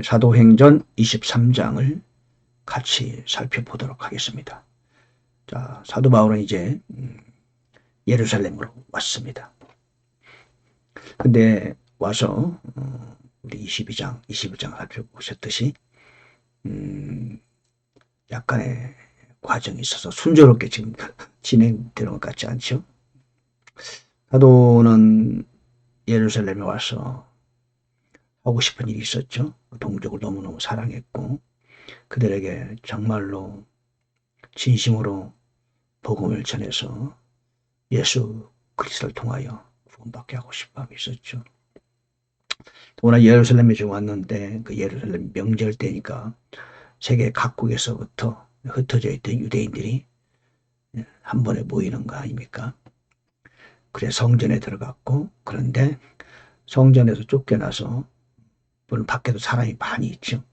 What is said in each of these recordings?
사도행전 23장을 같이 살펴보도록 하겠습니다. 자, 사도 바울은 이제 예루살렘으로 왔습니다. 근데 와서 우리 22장 살펴보셨듯이 약간의 과정이 있어서 순조롭게 지금 진행되는 것 같지 않죠? 사도는 예루살렘에 와서 하고 싶은 일이 있었죠. 동족을 너무너무 사랑했고 그들에게 정말로 진심으로 복음을 전해서 예수 그리스도를 통하여 구원받게 하고 싶은 마음이 있었죠. 더구나 예루살렘에 좀 왔는데 그 예루살렘 명절 때니까 세계 각국에서부터 흩어져 있던 유대인들이 한 번에 모이는 거 아닙니까? 그래 성전에 들어갔고, 그런데 성전에서 쫓겨나서 물론 밖에도 사람이 많이 있죠.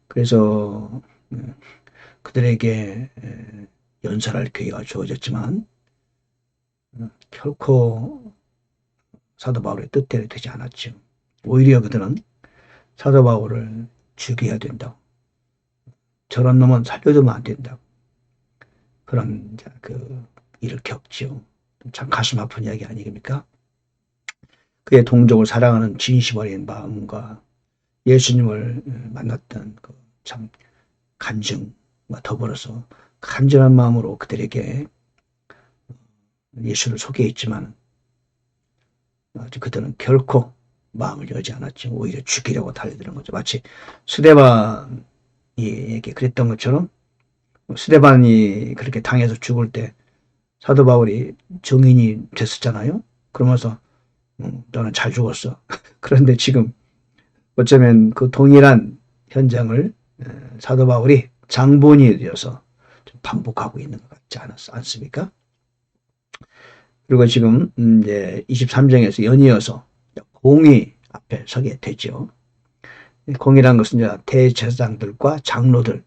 그래서 그들에게 연설할 기회가 주어졌지만 결코 사도 바울의 뜻대로 되지 않았죠. 오히려 그들은 사도 바울을 죽여야 된다고, 저런 놈은 살려두면 안 된다고, 그런 일을 겪죠. 참 가슴 아픈 이야기 아니겠습니까? 그의 동족을 사랑하는 진심 어린 마음과 예수님을 만났던 참 간증과 더불어서 간절한 마음으로 그들에게 예수를 소개했지만 그들은 결코 마음을 열지 않았죠. 오히려 죽이려고 달려드는 거죠. 마치 스데반이에게 그랬던 것처럼, 스데반이 그렇게 당해서 죽을 때 사도 바울이 증인이 됐었잖아요. 그러면서 너는 잘 죽었어. 그런데 지금 어쩌면 그 동일한 현장을 사도 바울이 장본인이 되어서 반복하고 있는 것 같지 않습니까? 그리고 지금 이제 23장에서 연이어서 공의 앞에 서게 되죠. 공의란 것은 이제 대제사장들과 장로들,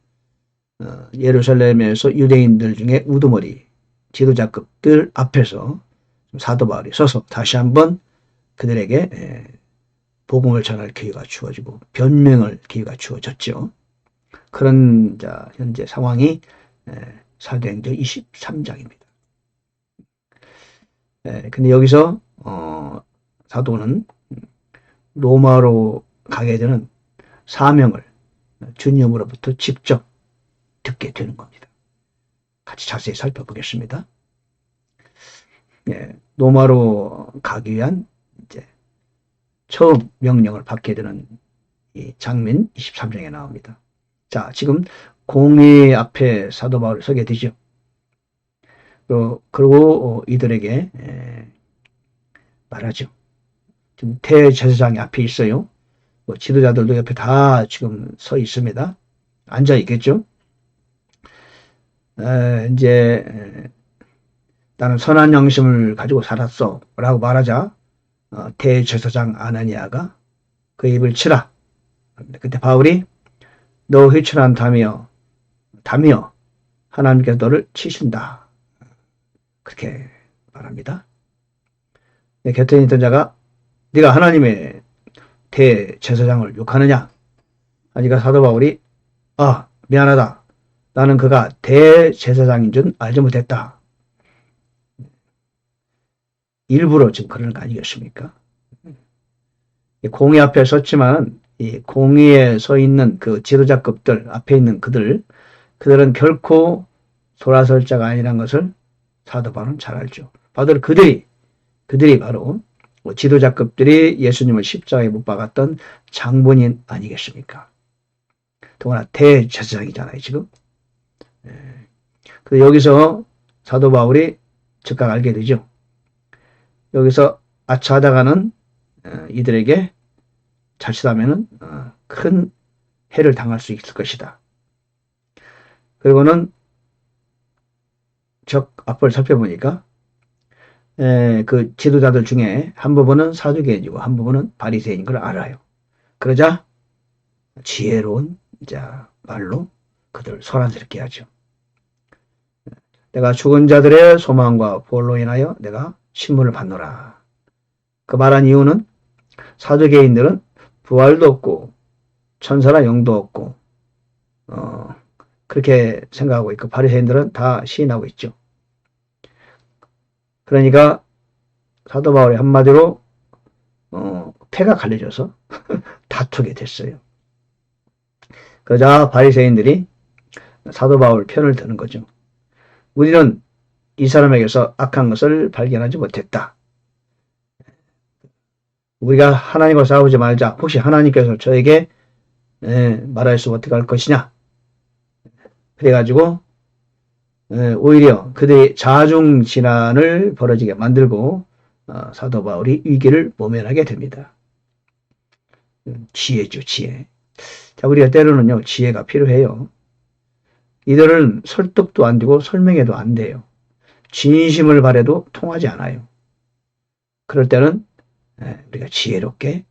예루살렘에서 유대인들 중에 우두머리 지도자급들 앞에서 사도 바울이 서서 다시 한번 그들에게 복음을 전할 기회가 주어지고 변명할 기회가 주어졌죠. 그런 현재 상황이 사도행전 23장입니다. 근데 여기서 사도는 로마로 가게 되는 사명을 주님으로부터 직접 듣게 되는 겁니다. 같이 자세히 살펴보겠습니다. 로마로 가기 위한 이제 처음 명령을 받게 되는 이 장면 23장에 나옵니다. 자, 지금 공의 앞에 사도 바울이 서게 되죠. 그리고 이들에게 말하죠. 지금 대제사장이 앞에 있어요. 지도자들도 옆에 다 지금 서 있습니다. 앉아 있겠죠. 이제 나는 선한 양심을 가지고 살았어 라고 말하자 대제사장 아나니아가 그 입을 치라. 그때 바울이 너 회출한 담이여 하나님께서 너를 치신다, 그렇게 말합니다. 곁에 있던 자가 네가 하나님의 대제사장을 욕하느냐 하니까 사도 바울이 미안하다, 나는 그가 대제사장인 줄 알지 못했다. 일부러 지금 그러는 거 아니겠습니까? 공의 앞에 섰지만 이 공의에 서 있는 그 지도자급들 앞에 있는 그들은 결코 돌아설 자가 아니라는 것을 사도 바울은 잘 알죠. 바로 그들이 바로 지도자급들이 예수님을 십자가에 못 박았던 장본인 아니겠습니까? 더구나 대제사장이잖아요, 지금. 그래서 여기서 사도 바울이 즉각 알게 되죠. 여기서 아차하다가는 이들에게 자칫하면은 큰 해를 당할 수 있을 것이다. 그리고는 앞을 살펴보니까 그 지도자들 중에 한 부분은 사두개인이고 한 부분은 바리새인인 걸 알아요. 그러자 지혜로운 말로 그들을 소란스럽게 하죠. 내가 죽은 자들의 소망과 부활로 인하여 내가 신문을 받노라. 그 말한 이유는 사두개인들은 부활도 없고 천사나 영도 없고 그렇게 생각하고 있고 바리새인들은 다 시인하고 있죠. 그러니까 사도 바울이 한마디로 패가 갈려져서 다투게 됐어요. 그러자 바리새인들이 사도 바울 편을 드는 거죠. 우리는 이 사람에게서 악한 것을 발견하지 못했다. 우리가 하나님과 싸우지 말자. 혹시 하나님께서 저에게 말할 수 어떻게 할 것이냐. 그래가지고 오히려 그들이 자중질환을 벌어지게 만들고 사도 바울이 위기를 모면하게 됩니다. 지혜죠, 지혜. 자, 우리가 때로는요, 지혜가 필요해요. 이들은 설득도 안 되고 설명해도 안 돼요. 진심을 바래도 통하지 않아요. 그럴 때는 우리가 지혜롭게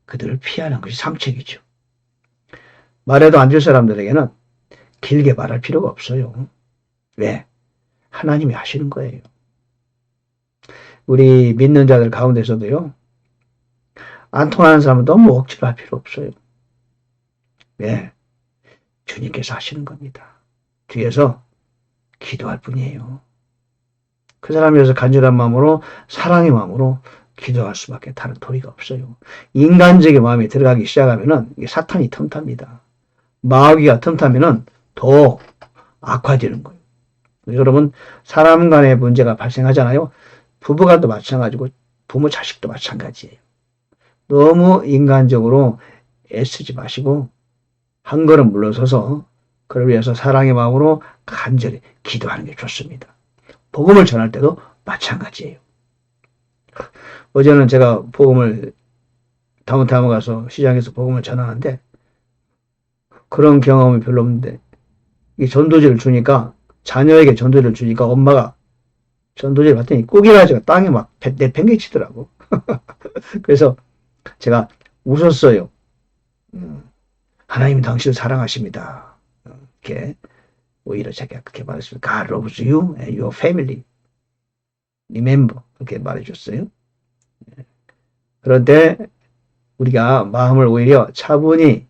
그들을 피하는 것이 상책이죠. 말해도 안 줄 사람들에게는 길게 말할 필요가 없어요. 왜? 하나님이 하시는 거예요. 우리 믿는 자들 가운데서도요, 안 통하는 사람은 너무 억지로 할 필요 없어요. 왜? 주님께서 하시는 겁니다. 뒤에서 기도할 뿐이에요. 그 사람에 대해서 간절한 마음으로, 사랑의 마음으로 기도할 수밖에 다른 도리가 없어요. 인간적인 마음이 들어가기 시작하면은 이게 사탄이 틈탑니다. 마귀가 틈타면은 더 악화되는 거예요. 여러분, 사람 간의 문제가 발생하잖아요. 부부간도 마찬가지고 부모 자식도 마찬가지예요. 너무 인간적으로 애쓰지 마시고 한 걸음 물러서서 그를 위해서 사랑의 마음으로 간절히 기도하는 게 좋습니다. 복음을 전할 때도 마찬가지예요. 어제는 제가 복음을 다운타운에 가서 시장에서 복음을 전하는데 그런 경험이 별로 없는데 이 전도지를 주니까 자녀에게 전도지를 주니까 엄마가 전도지를 봤더니 꾸기라지가 땅에 막 내팽개치더라고. 그래서 제가 웃었어요. 하나님이 당신을 사랑하십니다. 이렇게 오히려 제가 그렇게 말했습니다. God loves you and your family. Remember. 그렇게 말해줬어요. 그런데 우리가 마음을 오히려 차분히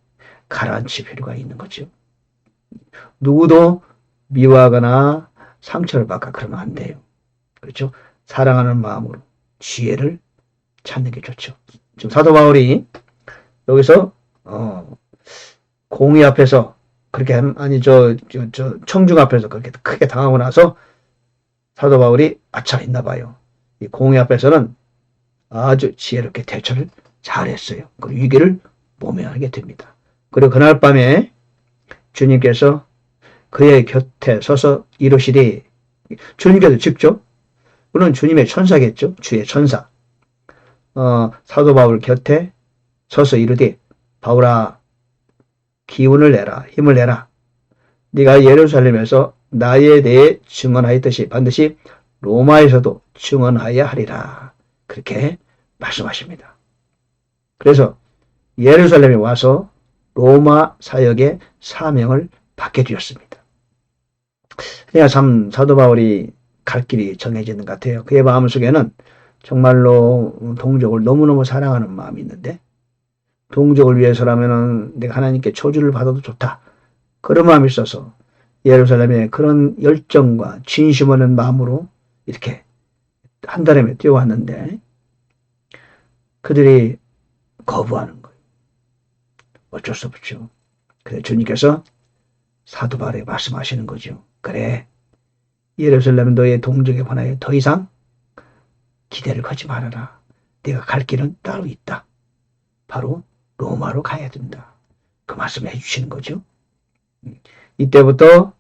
가라앉힐 필요가 있는 거죠. 누구도 미워하거나 상처를 받거나 그러면 안 돼요. 그렇죠? 사랑하는 마음으로 지혜를 찾는 게 좋죠. 지금 사도 바울이 여기서 공의 앞에서 그렇게 아니 저 청중 앞에서 그렇게 크게 당하고 나서 사도 바울이 아차 있나 봐요. 이 공의 앞에서는 아주 지혜롭게 대처를 잘했어요. 그 위기를 모면하게 됩니다. 그리고 그날 밤에 주님께서 그의 곁에 서서 이루시리. 주님께서 직접, 물론 주님의 천사겠죠. 주의 천사. 사도 바울 곁에 서서 이르되 바울아 기운을 내라, 힘을 내라. 네가 예루살렘에서 나에 대해 증언하였듯이 반드시 로마에서도 증언하여야 하리라. 그렇게 말씀하십니다. 그래서 예루살렘에 와서 로마 사역의 사명을 받게 되었습니다. 그러니까 참 사도 바울이 갈 길이 정해지는 것 같아요. 그의 마음속에는 정말로 동족을 너무너무 사랑하는 마음이 있는데 동족을 위해서라면 내가 하나님께 초주를 받아도 좋다. 그런 마음이 있어서 예루살렘에 그런 열정과 진심 없는 마음으로 이렇게 한 달에 뛰어왔는데 그들이 거부하는 거예요. 어쩔 수 없죠. 그래서 주님께서 사도 바울에게 말씀하시는 거죠. 그래, 예루살렘 너의 동족에 관하여 더 이상 기대를 거지 말아라. 네가 갈 길은 따로 있다. 바로 로마로 가야 된다. 그 말씀을 해주시는 거죠. 이때부터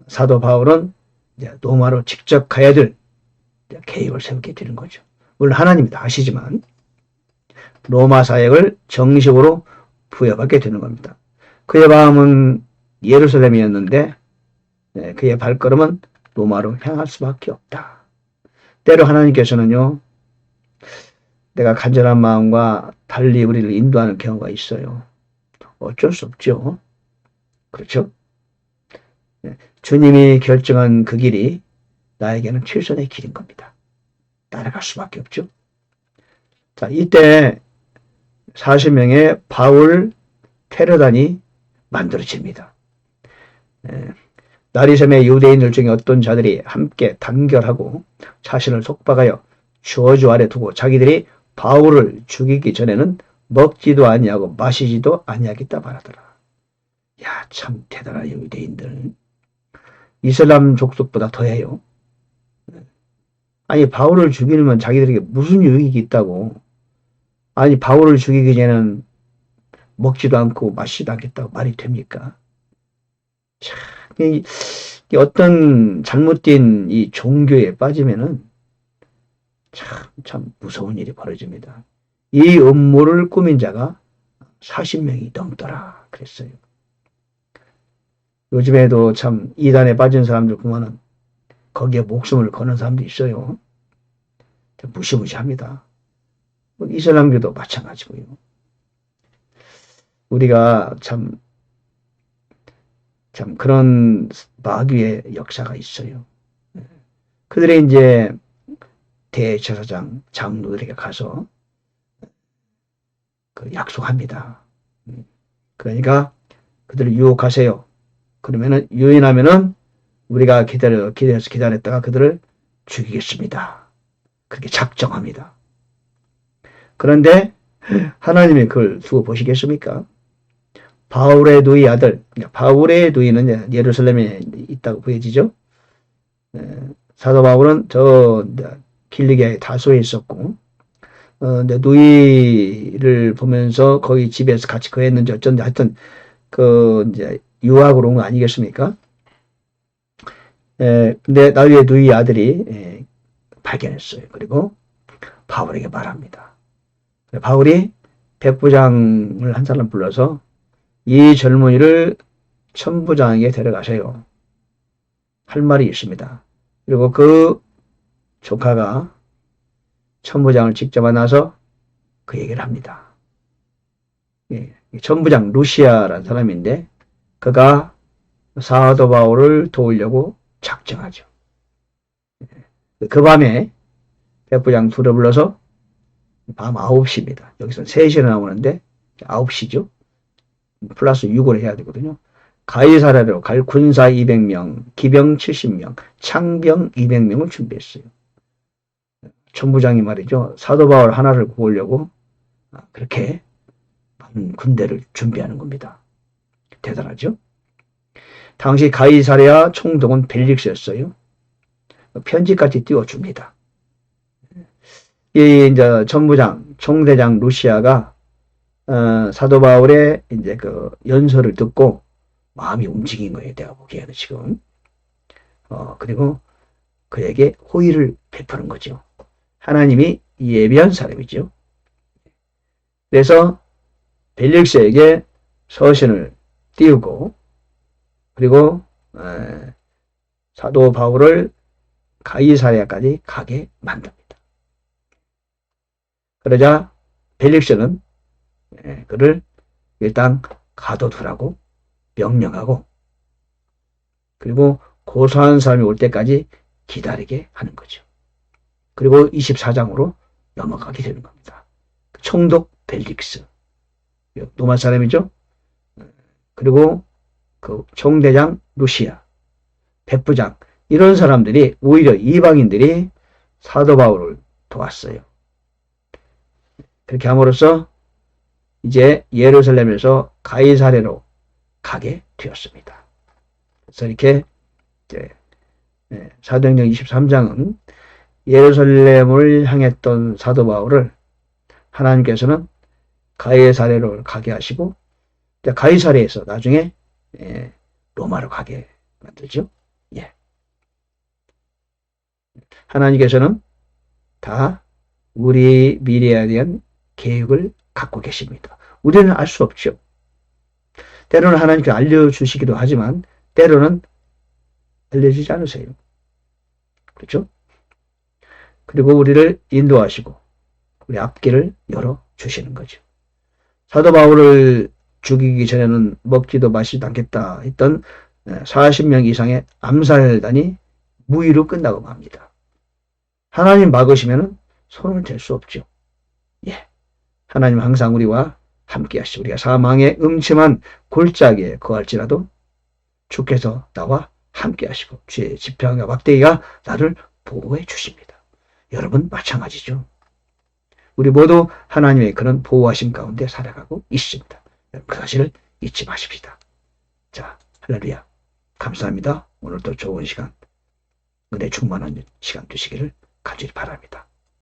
사도 바울은 이제 로마로 직접 가야 될 계획을 세우게 되는 거죠. 물론 하나님이 다 아시지만 로마 사역을 정식으로 부여받게 되는 겁니다. 그의 마음은 예루살렘이었는데 그의 발걸음은 로마로 향할 수밖에 없다. 때로 하나님께서는요, 내가 간절한 마음과 달리 우리를 인도하는 경우가 있어요. 어쩔 수 없죠. 그렇죠? 주님이 결정한 그 길이 나에게는 최선의 길인 겁니다. 따라갈 수밖에 없죠. 자, 이때 40명의 바울 테러단이 만들어집니다. 나리섬의 유대인들 중에 어떤 자들이 함께 단결하고 자신을 속박하여 저주 아래 두고 자기들이 바울을 죽이기 전에는 먹지도 아니하고 마시지도 아니하겠다 말하더라. 야, 참 대단한 유대인들. 이슬람 족속보다 더해요. 아니, 바울을 죽이면 자기들에게 무슨 유익이 있다고. 아니, 바울을 죽이기 전에는 먹지도 않고 마시지도 않겠다고 말이 됩니까? 참, 어떤 잘못된 이 종교에 빠지면은 참 무서운 일이 벌어집니다. 이 음모를 꾸민 자가 40명이 넘더라 그랬어요. 요즘에도 참 이단에 빠진 사람들 보면은 거기에 목숨을 거는 사람도 있어요. 무시무시합니다. 이슬람교도 마찬가지고요. 우리가 참 그런 마귀의 역사가 있어요. 그들의 이제 대제사장, 장로들에게 가서 약속합니다. 그러니까 그들을 유혹하세요. 그러면은 유인하면은 우리가 기다렸다가 그들을 죽이겠습니다. 그렇게 작정합니다. 그런데 하나님이 그걸 두고 보시겠습니까? 바울의 누이 아들, 바울의 누이는 예루살렘에 있다고 보여지죠. 사도 바울은 저 길리기아의 다소에 있었고, 누이를 보면서 거기 집에서 같이 거했는지 어쩐지 하여튼 이제 유학으로 온 거 아니겠습니까? 근데 나위의 누이 아들이 발견했어요. 그리고 바울에게 말합니다. 바울이 백부장을 한 사람 불러서 이 젊은이를 천부장에게 데려가세요. 할 말이 있습니다. 그리고 그 조카가 천부장을 직접 만나서 그 얘기를 합니다. 천부장 루시아라는 사람인데 그가 사도 바울을 도우려고 작정하죠. 그 밤에 백부장 둘을 불러서 밤 9시입니다. 여기서 3시에 나오는데 9시죠. 플러스 6을 해야 되거든요. 가이사랴로 갈 군사 200명, 기병 70명, 창병 200명을 준비했어요. 천부장이 말이죠. 사도 바울 하나를 구하려고 그렇게 많은 군대를 준비하는 겁니다. 대단하죠? 당시 가이사랴 총독은 벨릭스였어요. 편지까지 띄워줍니다. 이 이제 천부장, 총대장 루시아가 사도 바울의 이제 그 연설을 듣고 마음이 움직인 거예요. 내가 보기에는 지금. 그리고 그에게 호의를 베푸는 거죠. 하나님이 예비한 사람이죠. 그래서 벨릭스에게 서신을 띄우고 그리고 사도 바울을 가이사랴까지 가게 만듭니다. 그러자 벨릭스는 그를 일단 가둬두라고 명령하고 그리고 고소한 사람이 올 때까지 기다리게 하는 거죠. 그리고 24장으로 넘어가게 되는 겁니다. 총독 벨릭스, 로마 사람이죠. 그리고 그 총대장 루시아, 백부장 이런 사람들이 오히려 이방인들이 사도 바울을 도왔어요. 그렇게 함으로써 이제 예루살렘에서 가이사랴로 가게 되었습니다. 그래서 이렇게 사도행전 23장은 예루살렘을 향했던 사도 바울을 하나님께서는 가이사랴로 가게 하시고 가이사랴에서 나중에 로마로 가게 만들죠. 예. 하나님께서는 다 우리 미래에 대한 계획을 갖고 계십니다. 우리는 알 수 없죠. 때로는 하나님께 알려주시기도 하지만 때로는 알려주지 않으세요. 그렇죠? 그리고 우리를 인도하시고 우리 앞길을 열어주시는 거죠. 사도 바울을 죽이기 전에는 먹지도 마시지도 않겠다 했던 40명 이상의 암살단이 무위로 끝나고 맙니다. 하나님 막으시면 손을 댈 수 없죠. 예. 하나님 항상 우리와 함께 하시고 우리가 사망의 음침한 골짜기에 거할지라도 주께서 나와 함께 하시고 주의 지팡이와 막대기가 나를 보호해 주십니다. 여러분 마찬가지죠. 우리 모두 하나님의 그런 보호하심 가운데 살아가고 있습니다. 그 사실을 잊지 마십시다. 자, 할렐루야. 감사합니다. 오늘도 좋은 시간, 은혜 충만한 시간 되시기를 간절히 바랍니다.